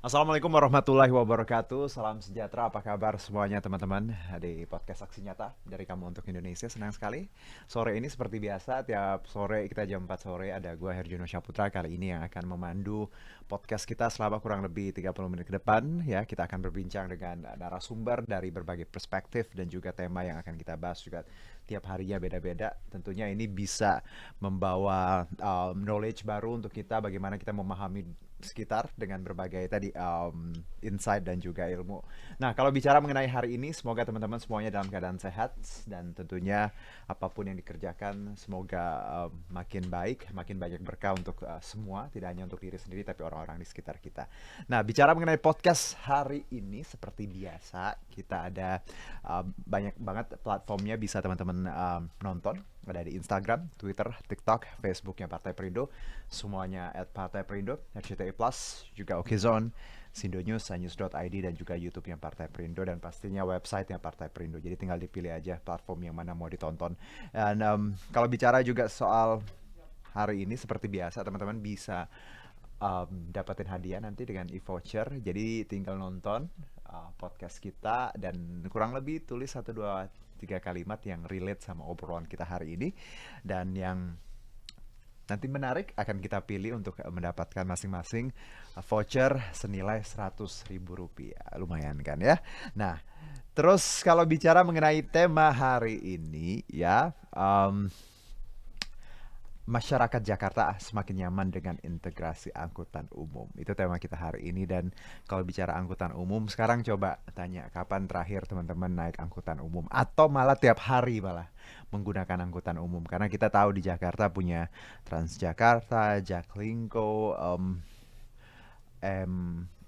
Assalamualaikum warahmatullahi wabarakatuh. Salam sejahtera, apa kabar semuanya teman-teman di podcast Saksi Nyata dari Kamu Untuk Indonesia. Senang sekali sore ini seperti biasa, tiap sore kita jam 4 sore ada gue Herjuno Syaputra kali ini yang akan memandu podcast kita selama kurang lebih 30 menit ke depan. Ya, kita akan berbincang dengan narasumber dari berbagai perspektif dan juga tema yang akan kita bahas juga tiap harinya beda-beda. Tentunya ini bisa membawa knowledge baru untuk kita, bagaimana kita memahami sekitar dengan berbagai tadi insight dan juga ilmu. Nah, kalau bicara mengenai hari ini, semoga teman-teman semuanya dalam keadaan sehat dan tentunya apapun yang dikerjakan semoga makin baik, makin banyak berkah untuk semua, tidak hanya untuk diri sendiri tapi orang-orang di sekitar kita. Nah, bicara mengenai podcast hari ini seperti biasa, kita ada banyak banget platformnya bisa teman-teman nonton. Ada di Instagram, Twitter, TikTok, Facebooknya Partai Perindo, semuanya @partai-perindo, RCTI Plus, juga Okezone, Sindo News, News.id, dan juga YouTube-nya Partai Perindo, dan pastinya website-nya Partai Perindo. Jadi tinggal dipilih aja platform yang mana mau ditonton. Dan kalau bicara juga soal hari ini, seperti biasa teman-teman bisa dapetin hadiah nanti dengan e-voucher. Jadi tinggal nonton podcast kita dan kurang lebih tulis 1, 2, 3 kalimat yang relate sama obrolan kita hari ini, dan yang nanti menarik akan kita pilih untuk mendapatkan masing-masing voucher senilai Rp100.000. Lumayan kan ya. Nah, terus kalau bicara mengenai tema hari ini ya, masyarakat Jakarta semakin nyaman dengan integrasi angkutan umum. Itu tema kita hari ini. Dan kalau bicara angkutan umum, sekarang coba tanya kapan terakhir teman-teman naik angkutan umum, atau malah tiap hari malah menggunakan angkutan umum. Karena kita tahu di Jakarta punya Transjakarta, Jaklingko,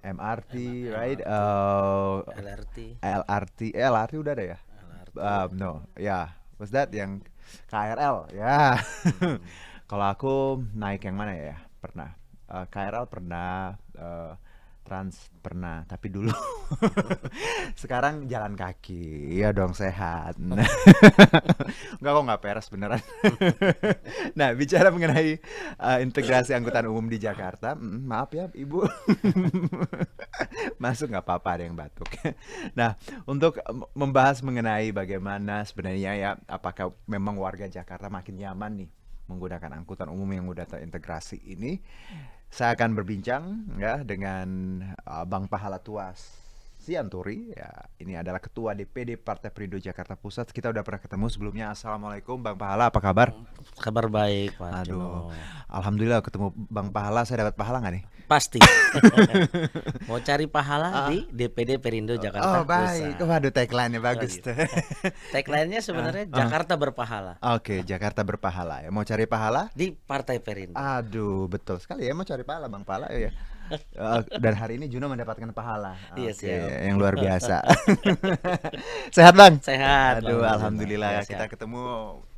MRT, right? LRT udah ada ya? No, ya, was that yang KRL ya. Kalau aku naik yang mana ya? Pernah. KRL pernah, Trans pernah, tapi dulu. Sekarang jalan kaki, ya dong sehat. Enggak, kok nggak peres beneran. Nah, bicara mengenai integrasi angkutan umum di Jakarta, maaf ya Ibu, masuk nggak apa-apa, ada yang batuk. Nah, untuk membahas mengenai bagaimana sebenarnya ya, apakah memang warga Jakarta makin nyaman nih menggunakan angkutan umum yang udah terintegrasi ini, saya akan berbincang ya dengan Bang Pahala Tuas Sianturi. Ya, ini adalah Ketua DPD Partai Perindo Jakarta Pusat. Kita udah pernah ketemu sebelumnya. Assalamualaikum Bang Pahala, apa kabar? Kabar baik, Mas Aduh, Juno. alhamdulillah ketemu Bang Pahala. Saya dapat pahala nggak nih? Pasti. Mau cari pahala di DPD Perindo Oh, Jakarta baik. Pusat. Waduh, tagline-nya Oh bagus gitu. tuh. Tagline-nya sebenarnya Jakarta berpahala Oke, Jakarta berpahala ya. Mau cari pahala? di Partai Perindo. Aduh, betul sekali ya, mau cari pahala Bang Pahala ya. Dan hari ini Juno mendapatkan pahala. Iya, Oke, siap. yang luar biasa. Sehat Bang? Sehat, Aduh, Bang Juno. alhamdulillah Ya, ya, kita sehat. ketemu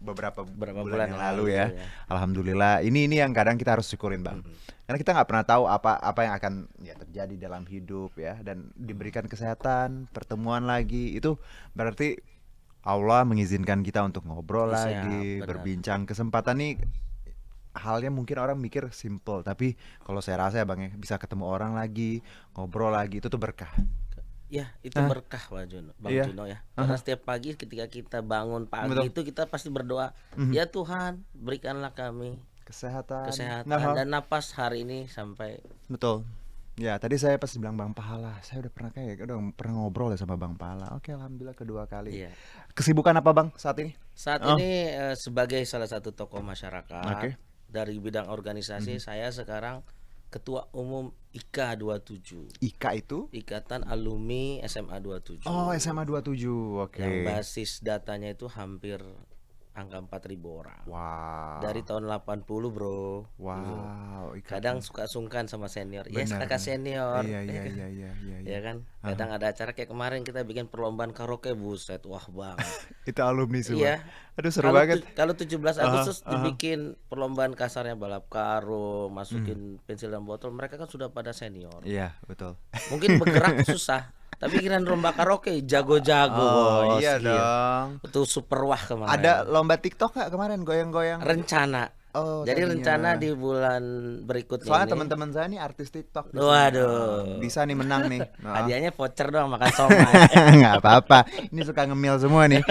beberapa Berapa bulan bulan yang yang lalu lalu ya. ya. Alhamdulillah. Ini yang kadang kita harus syukurin Bang. Karena kita nggak pernah tahu apa yang akan ya terjadi dalam hidup ya, dan diberikan kesehatan, pertemuan lagi itu berarti Allah mengizinkan kita untuk ngobrol Siap, lagi, benar. berbincang. Kesempatan nih halnya mungkin orang mikir simple, tapi kalau saya rasa ya Bang ya, bisa ketemu orang lagi, ngobrol lagi, itu tuh berkah. Ya, itu Hah? berkah, Bang Iya. Juno ya. Karena setiap pagi ketika kita bangun pagi Betul. itu kita pasti berdoa, ya Tuhan, berikanlah kami Kesehatan. kesehatan Nah, dan napas hari ini sampai. betul. Ya, tadi saya pas bilang Bang Pahala, saya udah pernah ngobrol ya sama Bang Pahala. Oke, alhamdulillah kedua kali. Iya. Kesibukan apa Bang saat ini? Saat Oh, ini sebagai salah satu tokoh masyarakat oke. dari bidang organisasi, saya sekarang Ketua Umum IKA 27, Ika itu? Ikatan Alumni SMA 27, Oh, SMA 27. Oke. yang basis datanya itu hampir angka 4.000 orang. Wow. Dari tahun 80, Bro. Gitu. Wow, Kadang suka sungkan sama senior. Yes, benar, kakak benar. senior. Iya, Ya iya, kan? iya, iya, iya, iya. Ya kan? Kadang ada acara kayak kemarin kita bikin perlombaan karaoke, buset, wah banget. Itu alumni semua. Iya. Aduh, seru banget. Kalau 17 Agustus Aha. dibikin perlombaan kasarnya balap karung, masukin pensil dan botol, mereka kan sudah pada senior. Iya, betul. Mungkin bergerak susah, tapi kirain lomba karaoke jago-jago, Oh, bos. iya Gila. dong. Itu super wah kemarin. Ada lomba TikTok nggak kemarin goyang-goyang? Rencana Oh, Jadi rencana tadinya. di bulan berikutnya Soalnya ini. teman-teman saya nih artis TikTok di sini. Waduh. Bisa nih menang nih. Hadiahnya voucher doang makan somai. Nggak apa-apa. Ini suka ngemil semua nih.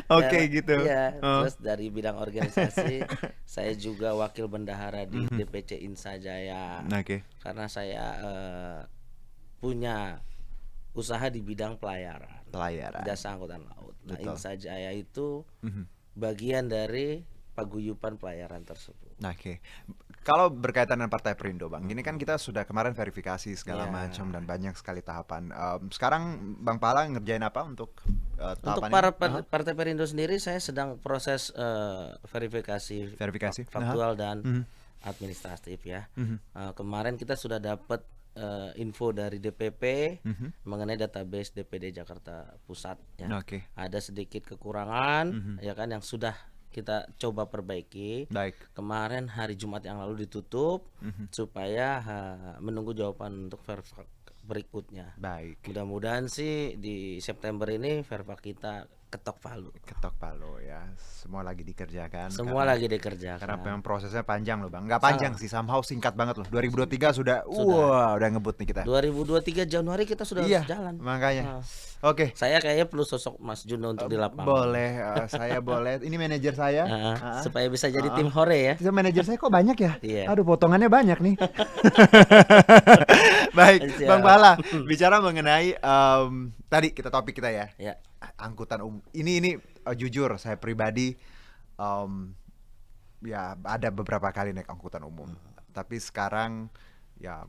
Oke gitu. Iya, Oh. terus dari bidang organisasi saya juga wakil bendahara di Mhm. DPC Insa Jaya. Oke. Karena saya punya usaha di bidang pelayaran, Pelayaran. jasa angkutan laut. Nah, Betul. Insa Jaya itu Mhm. bagian dari paguyuban pelayaran tersebut. Oke. Kalau berkaitan dengan Partai Perindo, Bang, ini kan kita sudah kemarin verifikasi segala Ya. macam dan banyak sekali tahapan. Sekarang Bang Pala ngerjain apa untuk Untuk tahapan para ini? Aha. Partai Perindo sendiri saya sedang proses verifikasi Verifikasi. faktual dan Mhm. administratif ya. Mhm. Kemarin kita sudah dapat info dari DPP Mhm. mengenai database DPD Jakarta Pusat ya. Oke. Ada sedikit kekurangan Mhm. ya kan yang sudah kita coba perbaiki. Baik. Kemarin hari Jumat yang lalu ditutup Mhm. supaya menunggu jawaban untuk verifak berikutnya. Baik. Mudah-mudahan sih di September ini verifak kita ketok palu. Ketok palu ya. Semua lagi dikerjakan. Semua karena- lagi dikerjakan. Karena memang prosesnya panjang loh, Bang. Nggak panjang sih, somehow singkat banget loh. 2023 sudah. Wah, udah ngebut nih kita. 2023 Januari kita sudah Iya, jalan. makanya. Nah, Oke. saya kayaknya perlu sosok Mas Juno untuk di lapangan. Boleh, saya boleh. Ini manajer saya. Supaya bisa jadi tim hore ya. Itu manajer saya kok banyak ya? Iya. Aduh, potongannya banyak nih. Baik, Siap. Bang Pala, bicara mengenai tadi topik kita ya. Ya. Angkutan umum. Ini jujur saya pribadi ya ada beberapa kali naik angkutan umum. Tapi sekarang ya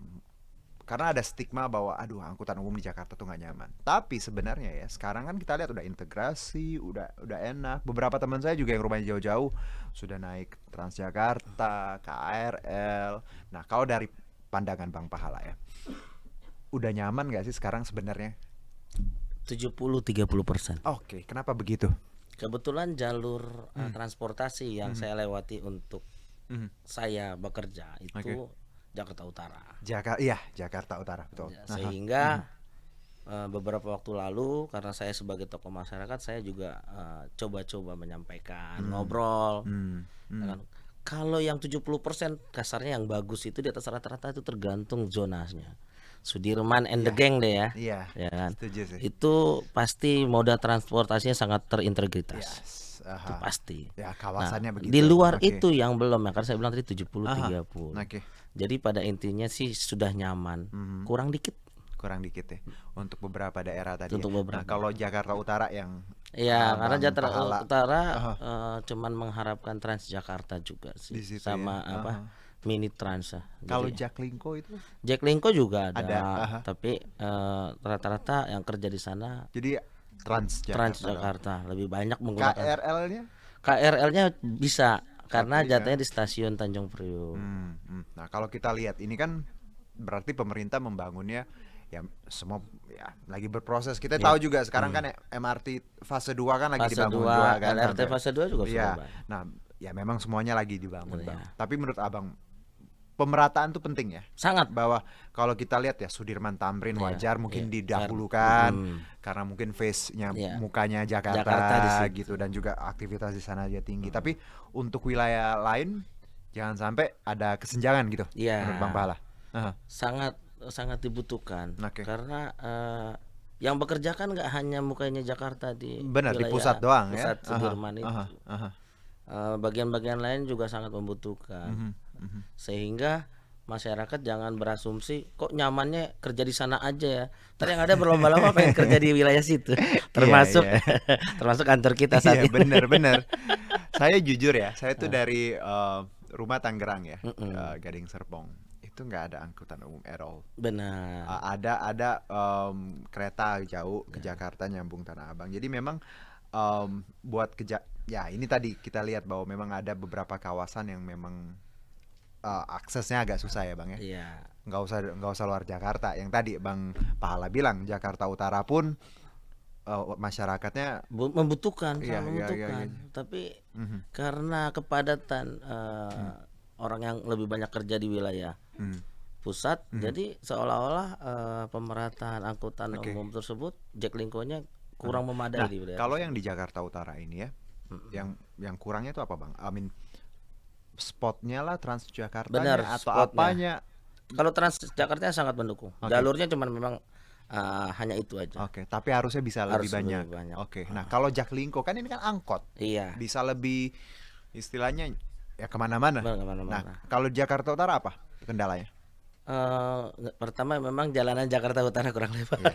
karena ada stigma bahwa aduh angkutan umum di Jakarta tuh nggak nyaman. Tapi sebenarnya ya sekarang kan kita lihat udah integrasi, udah enak. Beberapa teman saya juga yang rumahnya jauh-jauh sudah naik Transjakarta, KRL. Nah, kalau dari pandangan Bang Pahala ya, udah nyaman nggak sih sekarang sebenarnya? 70-30%. Oke, kenapa begitu? Kebetulan jalur transportasi yang saya lewati untuk Mhm. saya bekerja itu Oke. Jakarta Utara. Jakarta Utara betul. Ya, sehingga beberapa waktu lalu karena saya sebagai tokoh masyarakat saya juga coba-coba menyampaikan ngobrol. Ya kan? Kalau yang 70% kasarnya yang bagus itu di atas rata-rata itu tergantung zonanya. Sudirman and the gang deh ya. Iya, Ya kan? setuju sih. Itu pasti moda transportasinya sangat terintegritas. Yes, Itu pasti. ya kawasannya Nah, begitu. di luar Oke. itu yang belum ya karena saya bilang tadi 70-30. Oke, Jadi pada intinya sih sudah nyaman. Kurang dikit. kurang dikit ya untuk beberapa daerah tadi. Untuk Ya. beberapa. Nah, kalau Jakarta Utara yang Ya, karena Bang Jakarta Pahala Utara cuman mengharapkan Transjakarta juga sih di situ sama ya. Mini Trans ya. Kalau Jadi, Jaklingko itu Jaklingko juga ada, Ada, tapi rata-rata yang kerja di sana jadi Transjakarta. Transjakarta lebih banyak menggunakan KRL-nya? KRL-nya bisa karena Tapi, jatuhnya di stasiun Tanjung Priok. Nah, kalau kita lihat ini kan berarti pemerintah membangunnya ya semua ya lagi berproses. Kita tahu juga sekarang kan MRT fase 2 kan lagi Fase dibangun 2, juga kan. LRT fase 2 juga sudah Iya. banyak. Nah, ya memang semuanya lagi dibangun, Iya. Bang. Tapi menurut Abang pemerataan tuh penting ya. Sangat. Bahwa kalau kita lihat ya Sudirman Tamrin Iya, wajar mungkin iya. didahulukan karena mungkin face-nya Iya. mukanya Jakarta Jakarta di situ. gitu dan juga aktivitas di sana aja tinggi. Tapi untuk wilayah lain jangan sampai ada kesenjangan gitu. Iya. Menurut Bang Pahala. Aha. sangat dibutuhkan Oke. karena yang bekerja kan nggak hanya mukanya Jakarta di Benar di wilayah pusat doang ya. pusat Sudirman itu. Aha. Bagian-bagian lain juga sangat membutuhkan sehingga masyarakat jangan berasumsi kok nyamannya kerja di sana aja ya. Ntar yang ada berlomba-lomba pengen kerja di wilayah situ, termasuk iya. termasuk kantor kita saat Iya, ini. benar. Saya jujur ya, saya tuh dari rumah Tangerang ya, Gading Serpong. Itu nggak ada angkutan umum at all. Benar. Ada kereta jauh ke Jakarta nyambung Tanah Abang. Jadi memang buat ya ini tadi kita lihat bahwa memang ada beberapa kawasan yang memang aksesnya agak susah ya Bang ya. Iya. Nggak usah luar Jakarta. Yang tadi Bang Pahala bilang Jakarta Utara pun masyarakatnya Membutuhkan, Iya, sangat iya, membutuhkan. iya. Tapi karena kepadatan orang yang lebih banyak kerja di wilayah pusat, jadi seolah-olah pemerataan angkutan umum tersebut Jaklingko-nya kurang memadai di wilayah. kalau yang di Jakarta Utara ini ya, yang kurangnya itu apa Bang? I mean, spotnya lah, Benar, Transjakartanya atau spotnya. apanya? Kalau Transjakarta sangat mendukung. Oke. Jalurnya cuman memang hanya itu aja. Oke, tapi harusnya bisa lebih Harus banyak. lebih banyak. Oke. Nah, kalau Jaklingko kan ini kan angkot, Iya, bisa lebih istilahnya ya kemana-mana. benar Nah, kemana-mana. kalau Jakarta Utara apa kendalanya? Pertama memang jalanan Jakarta Utara kurang lebar. Iya,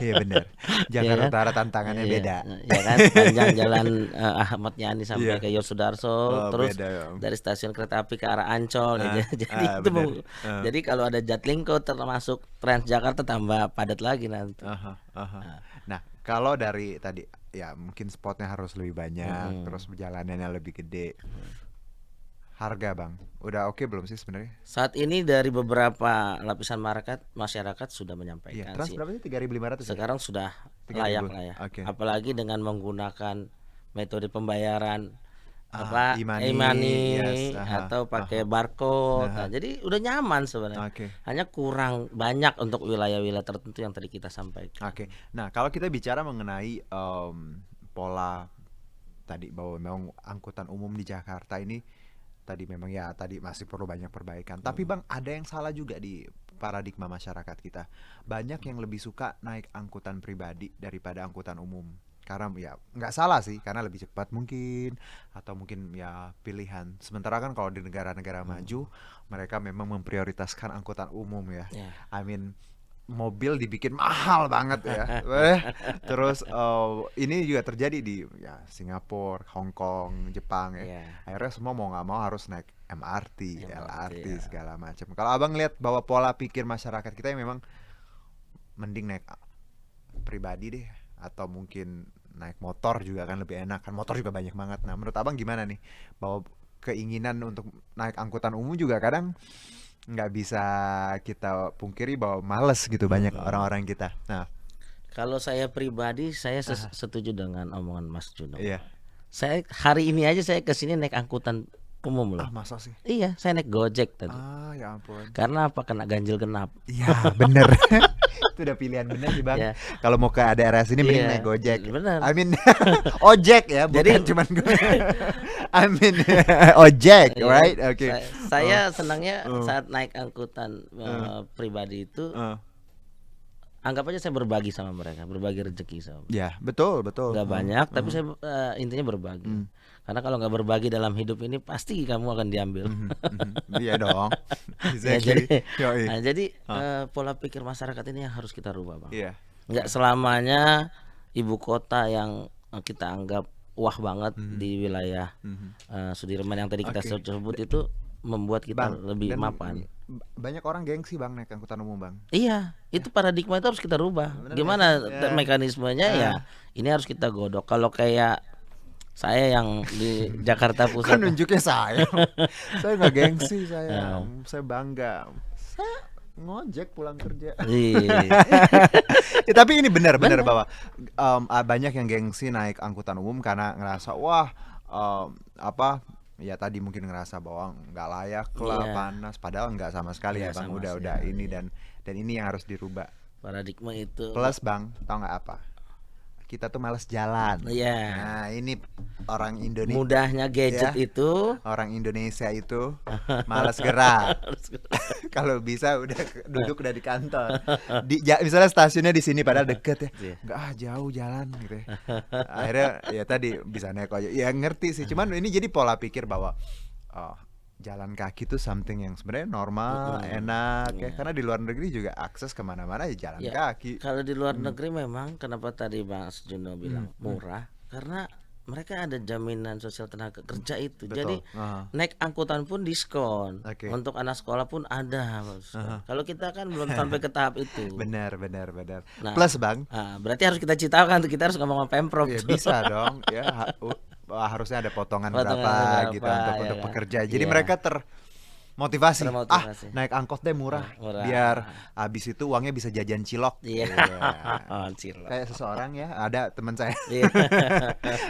iya benar. Iya Jakarta kan? Utara tantangannya Iya, beda. ya kan sepanjang jalan Ahmad Yani sampai Iya. ke Yosudarso, Oh, terus beda ya. dari stasiun kereta api ke arah Ancol Ah, gitu. Jadi itu benar. Ah, jadi kalau ada Jaklingko termasuk Transjakarta tambah padat lagi nanti. aha, aha. Nah, kalau dari tadi ya mungkin spotnya harus lebih banyak, Mm-mm. terus perjalanannya lebih gede. Harga bang, udah oke belum sih sebenarnya? Saat ini dari beberapa lapisan masyarakat sudah Iya, menyampaikan Trans sih. berapa sih? 3.500 ya? Sekarang sudah 3.000. layak lah ya. Oke. Apalagi dengan menggunakan metode pembayaran E-money, e-money yes, aha, atau pakai aha, barcode. aha. Nah, jadi udah nyaman sebenarnya. Oke, Hanya kurang banyak untuk wilayah-wilayah tertentu yang tadi kita sampaikan. oke. Nah, kalau kita bicara mengenai pola tadi bahwa memang angkutan umum di Jakarta ini tadi memang ya tadi masih perlu banyak perbaikan. Tapi bang, ada yang salah juga di paradigma masyarakat kita. Banyak yang lebih suka naik angkutan pribadi daripada angkutan umum. Karena ya nggak salah sih, karena lebih cepat mungkin atau mungkin ya pilihan. Sementara kan kalau di negara-negara maju mereka memang memprioritaskan angkutan umum ya. Ya. I mean mobil dibikin mahal banget ya. Terus ini juga terjadi di ya Singapura, Hong Kong, Jepang ya. Ya. Akhirnya semua mau nggak mau harus naik MRT, LRT ya. segala macam. Kalau abang lihat bahwa pola pikir masyarakat kita yang memang mending naik pribadi deh, atau mungkin naik motor juga kan lebih enak kan, motor juga banyak banget. Nah menurut abang gimana nih bahwa keinginan untuk naik angkutan umum juga kadang nggak bisa kita pungkiri bahwa males gitu banyak orang-orang kita. Nah, Kalau saya pribadi, saya setuju dengan omongan Mas Juno. iya. Saya hari ini aja saya kesini naik angkutan umum loh. Masa sih? Iya, saya naik Gojek tadi. Ya ampun. Karena apa? Kena ganjil genap. Iya, bener. Itu udah pilihan bener sih bang. Ya. Kalau mau ke daerah sini mending Iya, naik Gojek. bener. I mean ojek ya, bukan Jadi- cuman I mean ojek, Iya, right? Oke. Saya senangnya saat naik angkutan pribadi itu Eh, anggap aja saya berbagi sama mereka, berbagi rezeki sama mereka. ya, betul, betul. Nggak banyak, tapi saya intinya berbagi. Karena kalau nggak berbagi dalam hidup ini pasti kamu akan diambil. Iya dong. Ya, jadi, Exactly. Yoi. nah, jadi pola pikir masyarakat ini yang harus kita rubah, Bang. Iya. Nggak selamanya ibu kota yang kita anggap wah banget di wilayah Sudirman yang tadi kita Oke. sebut itu membuat kita Bang, lebih dan mapan. banyak orang gengsi bang naik angkutan umum bang. Iya, itu paradigma itu harus kita rubah. Bener Gimana nggak sih? Ya. mekanismenya ya? Ini harus kita godok. Kalau kayak saya yang di Jakarta Kan Pusat, nunjuknya saya. Saya nggak gengsi, saya bangga. Saya ngojek pulang kerja. Iya. Ya, tapi ini benar bahwa banyak yang gengsi naik angkutan umum karena ngerasa wah apa ya tadi mungkin ngerasa bahwa nggak layak lah, Iya. panas, padahal nggak sama sekali ya Nggak bang, sama udah sekali. ini dan ini yang harus dirubah. Paradigma itu. Plus bang, tau nggak apa? Kita tuh males jalan. Iya. Nah ini orang Indonesia, Mudahnya gadget Ya. itu orang Indonesia itu males gerak. Kalau bisa udah duduk udah di kantor. Misalnya stasiunnya di sini padahal deket ya. Iya. Enggak jauh jalan gitu ya. Akhirnya ya tadi bisa naik ojek. Ya ngerti sih. Cuman ini jadi pola pikir bahwa jalan kaki tuh something yang sebenarnya normal, enak ya. Karena di luar negeri juga akses kemana-mana ya jalan Ya, kaki. kalau di luar negeri memang kenapa tadi Bang Juno bilang murah? Karena mereka ada jaminan sosial tenaga kerja itu. Betul. Jadi Aha. naik angkutan pun diskon. Oke. Untuk anak sekolah pun ada diskon. Kalau kita kan belum sampai ke tahap itu. Benar. Nah, Plus bang, berarti harus kita ceritakan, kita harus ngomong sama Pemprov. ya bisa dong ya harusnya ada potongan Potongan berapa berapa, gitu untuk ya kan? pekerja. Jadi Iya. mereka termotivasi. Termotivasi. Naik angkot deh murah. Murah. Biar habis itu uangnya bisa jajan cilok. Iya. Iya. Oh, cilok. Kayak seseorang ya, ada teman saya. Iya.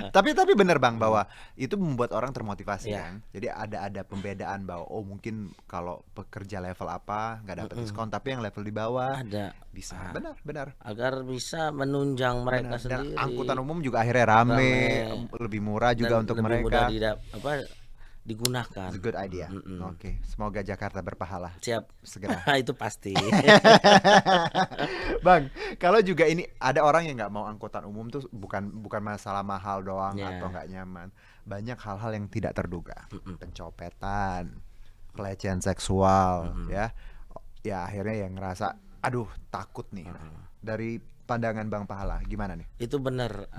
tapi bener bang bahwa itu membuat orang termotivasi Iya. kan. Jadi ada pembedaan bahwa oh mungkin kalau pekerja level apa nggak dapat diskon, tapi yang level di bawah Ada. bisa. Benar. Agar bisa menunjang mereka Dan sendiri. angkutan umum juga akhirnya rame, lebih murah juga Dan untuk lebih mereka. mudah digunakan. It's a good idea. Oke, semoga Jakarta berpahala Siap. segera. Itu pasti. Bang, kalau juga ini ada orang yang nggak mau angkutan umum tuh bukan masalah mahal doang atau nggak nyaman. Banyak hal-hal yang tidak terduga, pencopetan, pelecehan seksual, ya akhirnya yang ngerasa, aduh takut nih. Dari pandangan Bang Pahala, gimana nih? Itu benar,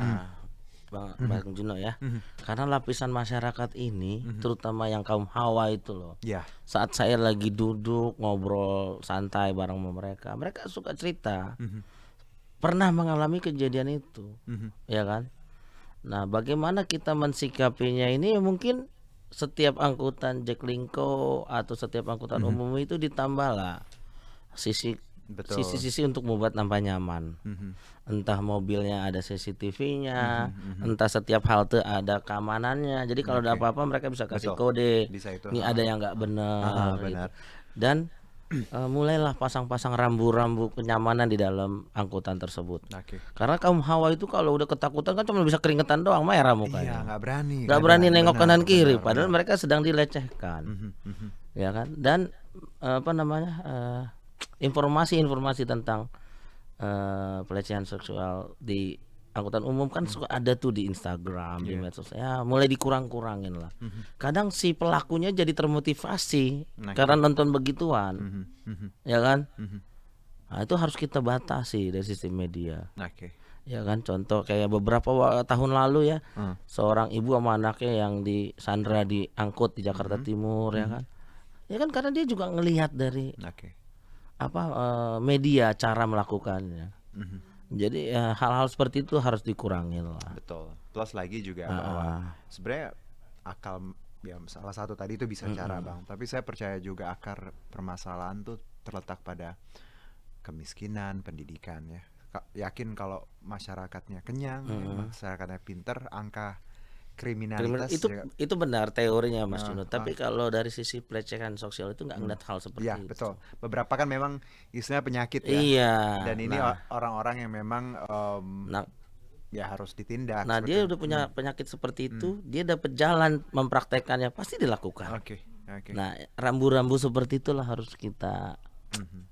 Bang Juno ya. Karena lapisan masyarakat ini, terutama yang kaum hawa itu loh. Saat saya lagi duduk ngobrol santai bareng sama mereka suka cerita pernah mengalami kejadian itu, ya kan. Nah, bagaimana kita mensikapinya ini mungkin setiap angkutan Jaklingko atau setiap angkutan umum itu ditambahlah sisi untuk membuat nampak nyaman. Entah mobilnya ada CCTV-nya, entah setiap halte ada keamanannya. Jadi kalau ada apa-apa mereka bisa kasih kode. Ini ada yang nggak benar. Gitu. Dan mulailah pasang-pasang rambu-rambu kenyamanan di dalam angkutan tersebut. Karena kaum hawa itu kalau udah ketakutan kan cuma bisa keringetan doang, merah mukanya. Iya, nggak berani nengok kanan kiri, padahal mereka sedang dilecehkan. Ya kan? Dan informasi-informasi tentang pelecehan seksual di angkutan umum kan suka ada tuh di Instagram, di medsos. Ya, mulai dikurang-kurangin lah. Kadang si pelakunya jadi termotivasi karena nonton begituan. Ya kan? Nah, itu harus kita batasi dari sistem media. Ya kan, contoh kayak beberapa tahun lalu ya, seorang ibu sama anaknya yang disandra di angkut di Jakarta Timur, ya kan. Ya kan karena dia juga ngelihat dari media cara melakukannya. Jadi hal-hal seperti itu harus dikurangin lah. Betul. Plus lagi juga bahwa sebenarnya akal ya salah satu tadi itu bisa cara Bang, tapi saya percaya juga akar permasalahan tuh terletak pada kemiskinan, pendidikan ya. Yakin kalau masyarakatnya kenyang, masyarakatnya pinter, angka kriminalitas itu benar teorinya Mas Juno. Tapi kalau dari sisi pelecehan sosial itu nggak ngeliat hal seperti itu. Betul. Beberapa kan memang istilahnya penyakit ya. Iya. Dan ini orang-orang yang memang ya harus ditindak. Nah, dia udah punya penyakit seperti itu, dia dapat jalan mempraktekannya pasti dilakukan. Nah, rambu-rambu seperti itulah harus kita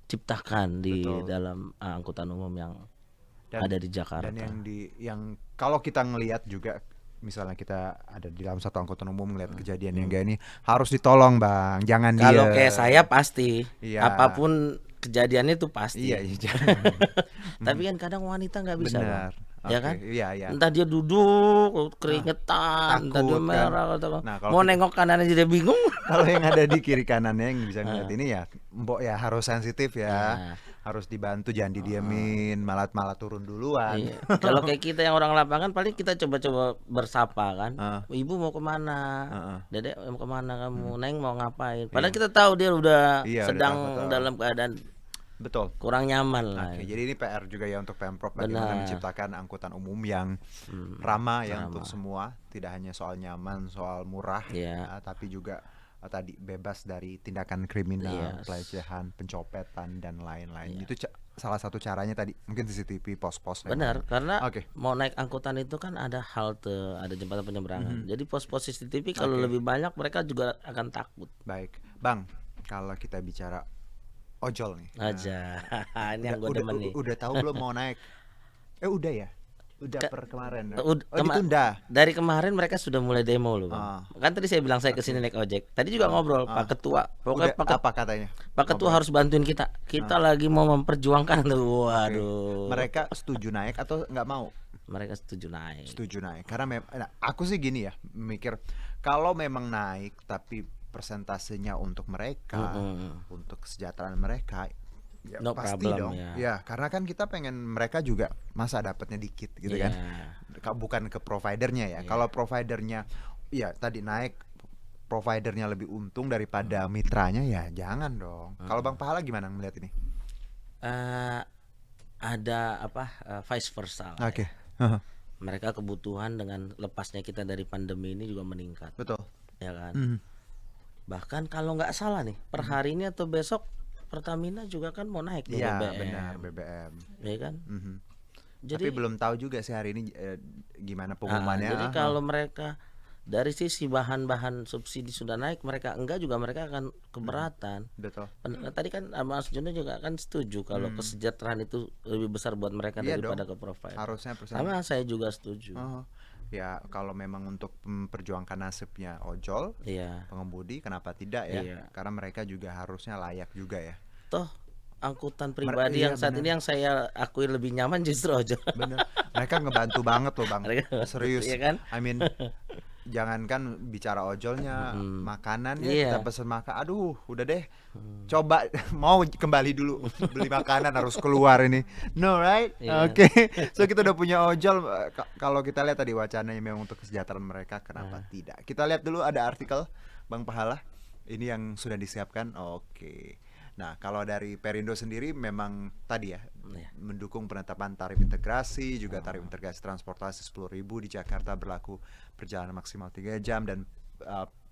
ciptakan di dalam angkutan umum yang ada di Jakarta. Dan yang kalau kita ngelihat juga, misalnya kita ada di dalam satu angkutan umum ngeliat kejadian yang kayak ini, harus ditolong Bang, jangan dia. Kalau kayak saya pasti, apapun kejadiannya itu pasti. Tapi kan kadang wanita nggak bisa Bang. Ya kan? Entah dia duduk keringetan, entah dia merah atau mau nengok kanannya jadi bingung. Kalau yang ada di kiri kanannya yang bisa ngeliat ini ya, mbok ya harus sensitif ya. Harus dibantu, jangan didiemin, malah turun duluan. Kalau kayak kita yang orang lapangan paling kita coba-coba bersapa kan. Ibu mau kemana? Dedek mau kemana kamu? Neng mau ngapain? Padahal kita tahu dia udah sedang dalam keadaan kurang nyaman lah. Jadi ini PR juga ya untuk Pemprov, bagaimana menciptakan angkutan umum yang ramah ya untuk semua, tidak hanya soal nyaman, soal murah, tapi juga tadi bebas dari tindakan kriminal, pelecehan, pencopetan dan lain-lain. Itu salah satu caranya tadi, mungkin CCTV, pos-pos. Benar, karena mau naik angkutan itu kan ada halte, ada jembatan penyeberangan. Jadi pos-pos CCTV kalau lebih banyak mereka juga akan takut. Baik, Bang, kalau kita bicara ojol nih. Ini yang gue demen nih. Udah tahu belum mau naik? Udah ya? Udah kemarin. Ditunda. Dari kemarin mereka sudah mulai demo loh Bang. Kan tadi saya bilang saya kesini naik ojek. Tadi juga ngobrol Pak Ketua. Pokoknya apa katanya? Pak Ketua harus bantuin kita. Kita lagi mau memperjuangkan tuh. Waduh. Mereka setuju naik atau nggak mau? Mereka setuju naik. Karena aku sih gini ya, mikir kalau memang naik tapi persentasenya untuk mereka, untuk kesejahteraan mereka. Ya, no pasti problem, dong ya karena kan kita pengen mereka juga masa dapatnya dikit gitu kan, bukan ke providernya ya. Kalau providernya ya tadi naik, providernya lebih untung daripada mitranya, ya jangan dong. Kalau Bang Pahala gimana melihat ini? Ada vice versa lah ya. Mereka kebutuhan dengan lepasnya kita dari pandemi ini juga meningkat, ya kan. Bahkan kalau nggak salah nih per hari ini atau besok Pertamina juga kan mau naik BBM. Iya benar, BBM. Ya kan? Jadi, tapi belum tahu juga sih hari ini gimana pengumumannya. Jadi kalau mereka dari sisi bahan-bahan subsidi sudah naik, mereka enggak juga mereka akan keberatan. Betul. Tadi kan Mas Jono juga kan setuju kalau kesejahteraan itu lebih besar buat mereka Iya daripada dong. ke provider. Harusnya persen. Sama saya juga setuju. Oh, ya kalau memang untuk memperjuangkan nasibnya ojol, Iya. pengemudi, kenapa tidak ya? Iya. Karena mereka juga harusnya layak juga ya. Toh angkutan pribadi iya, yang saat bener. ini yang saya akui lebih nyaman justru ojol. Bener. Mereka ngebantu banget loh Bang. Mereka ngebantu, Serius. iya kan? I mean, jangankan bicara ojolnya, makanannya Iya. kita pesen makan. Aduh, udah deh. Coba mau kembali dulu beli makanan harus keluar ini. No, right? Iya. Oke. So kita udah punya ojol. Kalau kita lihat tadi wacananya memang untuk kesejahteraan mereka, kenapa tidak? Kita lihat dulu ada artikel Bang Pahala. Ini yang sudah disiapkan. Oke. Nah, kalau dari Perindo sendiri memang tadi ya mendukung penetapan tarif integrasi, juga tarif integrasi transportasi 10.000 di Jakarta berlaku perjalanan maksimal 3 jam, dan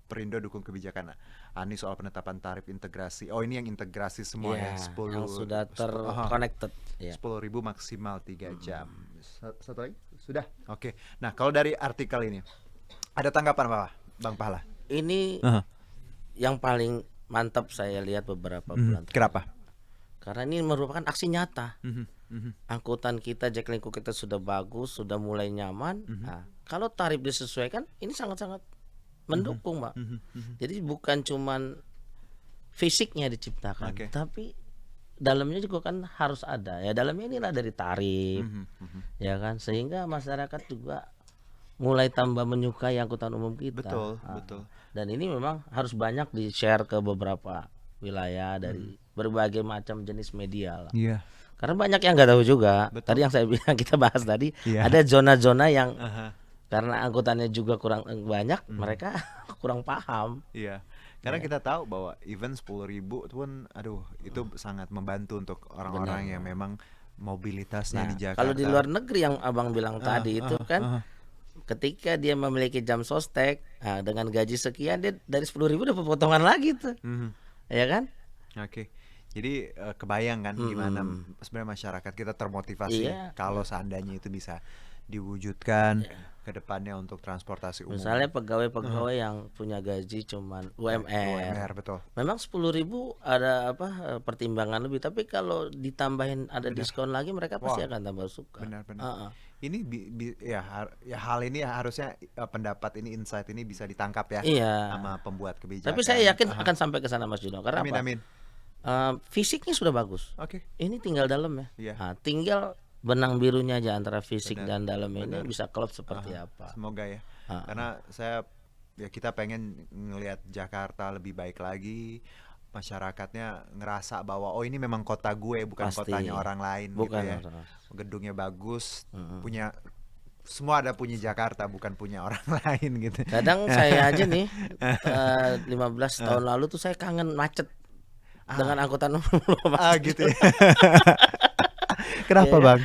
Perindo dukung kebijakan Anies soal penetapan tarif integrasi. Oh, ini yang integrasi semua ya, 10 yang sudah terconnected. 10.000 maksimal 3 jam. Satu lagi? Sudah. Oke. Nah, kalau dari artikel ini ada tanggapan apa, Bang Pahala? Ini yang paling mantap saya lihat beberapa bulan. Kenapa? Karena ini merupakan aksi nyata. Angkutan kita, Jaklingko kita sudah bagus, sudah mulai nyaman. Nah, kalau tarif disesuaikan, ini sangat-sangat mendukung, Pak. Jadi bukan cuman fisiknya diciptakan, tapi dalamnya juga kan harus ada. Ya dalamnya inilah dari tarif, ya kan, sehingga masyarakat juga mulai tambah menyukai angkutan umum kita. Betul. Dan ini memang harus banyak di-share ke beberapa wilayah dari berbagai macam jenis media lah. Iya. Karena banyak yang nggak tahu juga. Tadi yang saya bilang kita bahas tadi, ada zona-zona yang karena angkutannya juga kurang banyak, mereka kurang paham. Iya. Karena kita tahu bahwa event 10.000 pun itu sangat membantu untuk orang-orang yang memang mobilitasnya di Jakarta. Kalau di luar negeri yang Abang bilang tadi itu kan ketika dia memiliki jam sostek, dengan gaji sekian dia dari 10.000 dapat potongan lagi tuh, ya kan? Oke. Jadi kebayang kan gimana sebenarnya masyarakat kita termotivasi kalau seandainya itu bisa diwujudkan ke depannya untuk transportasi umum. Misalnya pegawai-pegawai yang punya gaji cuman UMR, betul. Memang 10.000 ada pertimbangan lebih, tapi kalau ditambahin ada diskon lagi mereka pasti akan tambah suka. Benar. Ini hal ini harusnya pendapat ini, insight ini bisa ditangkap ya sama pembuat kebijakan. Tapi saya yakin akan sampai ke sana Mas Juno. Karena Amin. fisiknya sudah bagus. Ini tinggal dalam ya. Tinggal benang birunya aja antara fisik dan dalam ini bisa klop seperti apa. Semoga ya. Karena kita pengen ngelihat Jakarta lebih baik lagi. Masyarakatnya ngerasa bahwa ini memang kota gue, bukan kotanya orang lain. Bukan gitu ya. Gedungnya bagus, semua punya Jakarta, bukan punya orang lain gitu. Kadang saya aja nih 15 tahun lalu tuh saya kangen macet dengan angkutan umum. Gitu ya. Kenapa Bang?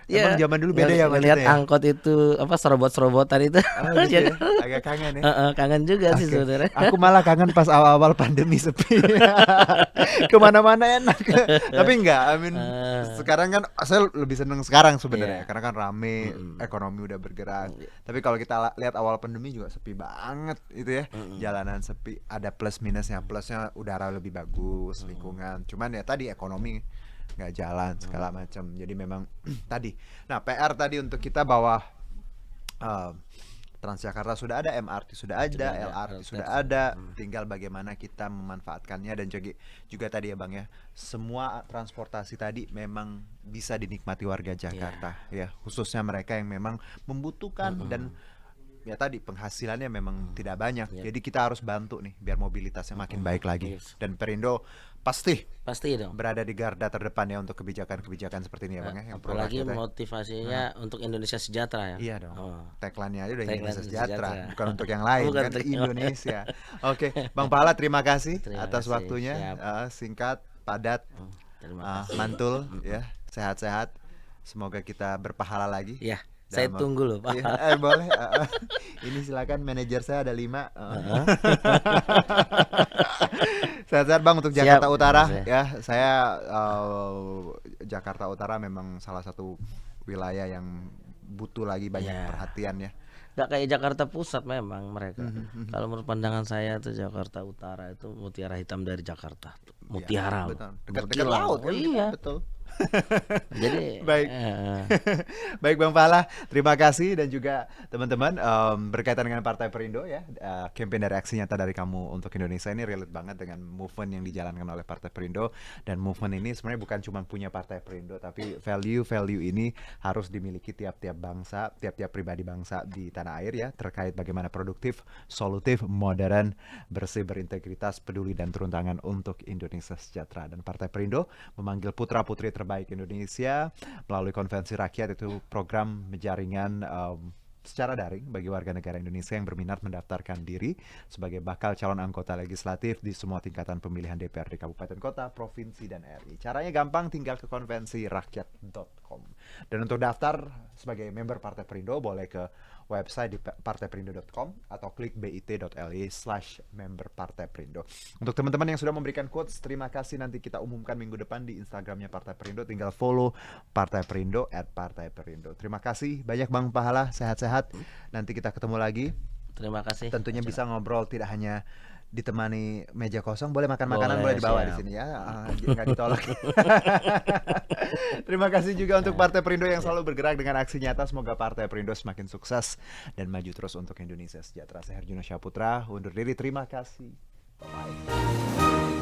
Emang zaman dulu beda ya melihat macetnya ya? angkot itu serobot-serobotan itu. Gitu ya? Agak kangen ya. Kangen juga sih sebenarnya. Aku malah kangen pas awal-awal pandemi sepi. Kemana-mana enak. Tapi enggak, sekarang kan saya lebih seneng sekarang sebenarnya, karena kan rame, ekonomi udah bergerak. Tapi kalau kita lihat awal pandemi juga sepi banget itu ya. Jalanan sepi, ada plus minusnya. Plusnya udara lebih bagus, lingkungan. Cuman ya tadi ekonomi nggak jalan segala macam. Jadi memang tadi. Nah, PR tadi untuk kita bahwa Transjakarta sudah ada, MRT sudah ada, LRT sudah ada, tinggal bagaimana kita memanfaatkannya. Dan juga tadi ya Bang ya, semua transportasi tadi memang bisa dinikmati warga Jakarta ya, khususnya mereka yang memang membutuhkan dan ya tadi penghasilannya memang tidak banyak. Jadi kita harus bantu nih biar mobilitasnya makin baik lagi. Dan Perindo pasti dong berada di garda terdepan ya untuk kebijakan-kebijakan seperti ini ya Bang ya. Apalagi motivasinya untuk Indonesia sejahtera ya. Iya dong. Tagline-nya aja udah Indonesia sejahtera, bukan untuk yang lain kan, Indonesia. Oke, Bang Pahala terima kasih atas waktunya. Singkat, padat, mantul ya, sehat-sehat. Semoga kita berpahala lagi. Ya. Saya tunggu loh Pak. Boleh. Ini silakan, manajer saya ada 5. Sehat-sehat Bang untuk Jakarta Utara ya. Saya Jakarta Utara memang salah satu wilayah yang butuh lagi banyak perhatian ya. nggak kayak Jakarta Pusat memang mereka. Kalau menurut pandangan saya tuh Jakarta Utara itu mutiara hitam dari Jakarta. Mutiara loh. Betul. Dekat Mutiara. laut Oh kan kita, iya. betul. Jadi Baik. Baik Bang Pala, terima kasih dan juga teman-teman berkaitan dengan Partai Perindo ya, campaign dari Aksi Nyata dari Kamu untuk Indonesia ini relate banget dengan movement yang dijalankan oleh Partai Perindo, dan movement ini sebenarnya bukan cuma punya Partai Perindo, tapi value ini harus dimiliki tiap-tiap bangsa, tiap-tiap pribadi bangsa di tanah air ya, terkait bagaimana produktif, solutif, modern, bersih, berintegritas, peduli dan turun tangan untuk Indonesia sejahtera. Dan Partai Perindo memanggil putra-putri terbaik Indonesia melalui konvensi rakyat, itu program jaringan secara daring bagi warga negara Indonesia yang berminat mendaftarkan diri sebagai bakal calon anggota legislatif di semua tingkatan pemilihan DPRD kabupaten kota, provinsi dan RI. Caranya gampang, tinggal ke konvensirakyat.com. Dan untuk daftar sebagai member Partai Perindo boleh ke website di partaiperindo.com atau klik bit.ly/member Partai Perindo. Untuk teman-teman yang sudah memberikan quotes, terima kasih. Nanti kita umumkan minggu depan di Instagramnya Partai Perindo. Tinggal follow Partai Perindo @partaiperindo. Terima kasih banyak Bang Pahala, sehat-sehat. Nanti kita ketemu lagi. terima kasih. Tentunya bisa ngobrol, tidak hanya ditemani meja kosong, boleh makan makanan, boleh dibawa siap. di sini ya, nggak ditolak. Terima kasih juga untuk Partai Perindo yang selalu bergerak dengan aksi nyata. Semoga Partai Perindo semakin sukses dan maju terus untuk Indonesia sejahtera. Saya Herjuna Syaputra undur diri, terima kasih. Bye.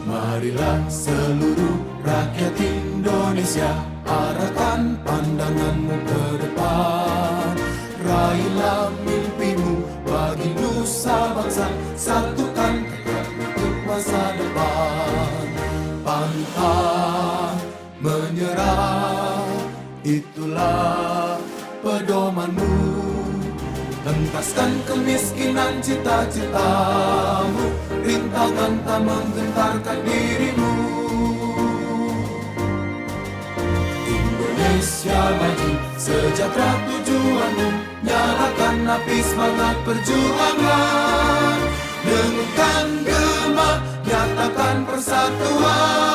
Marilah seluruh rakyat Indonesia, arahkan pandanganmu ke depan. Raihlah mimpimu bagi nusa bangsa, satukan tekad untuk masa depan. Pantang menyerah, itulah pedomanmu. Hentaskan kemiskinan cita-citamu, rintangan tak menggentarkan dirimu. Indonesia maju, sejahtera tujuanmu, nyalakan api semangat perjuangan. Dengunkan gema, nyatakan persatuan.